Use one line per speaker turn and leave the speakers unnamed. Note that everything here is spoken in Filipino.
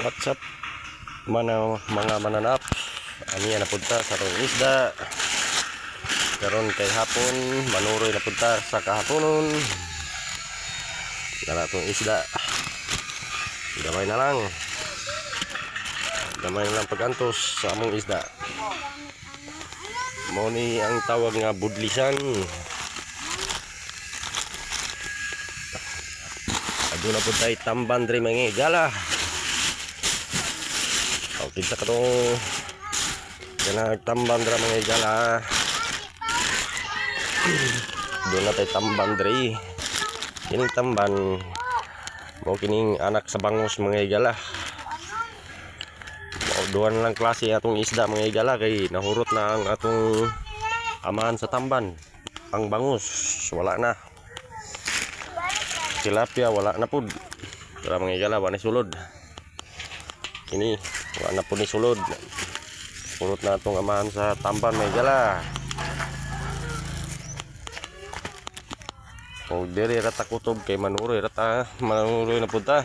What's up mga mananap? Ani na punta sa tong isda. Karon kay hapon manuroy na punta sa kahaponon. Dala tong isda. Gamay na lang. Gamay na lang pagantos sa among isda. Mo ni ang tawag nga budlisan. Aduna pud tay tamban diri mga igala. Kita ka itong tamban dira mga igala. Doon na tayo tamban diri. Kining tamban mo kining anak sa bangus mga igala. Duhan lang klase atong isda mga igala kay nahurot na ang atong amahan sa tamban. Ang bangus wala na. Tilapia wala na pud. Dira mga igala wala na sulod. Ini wala na po ni sulod. Pulot na itong amahan sa tamban may gala. O diri rata kutob kay manuroy rata manuroy na punta.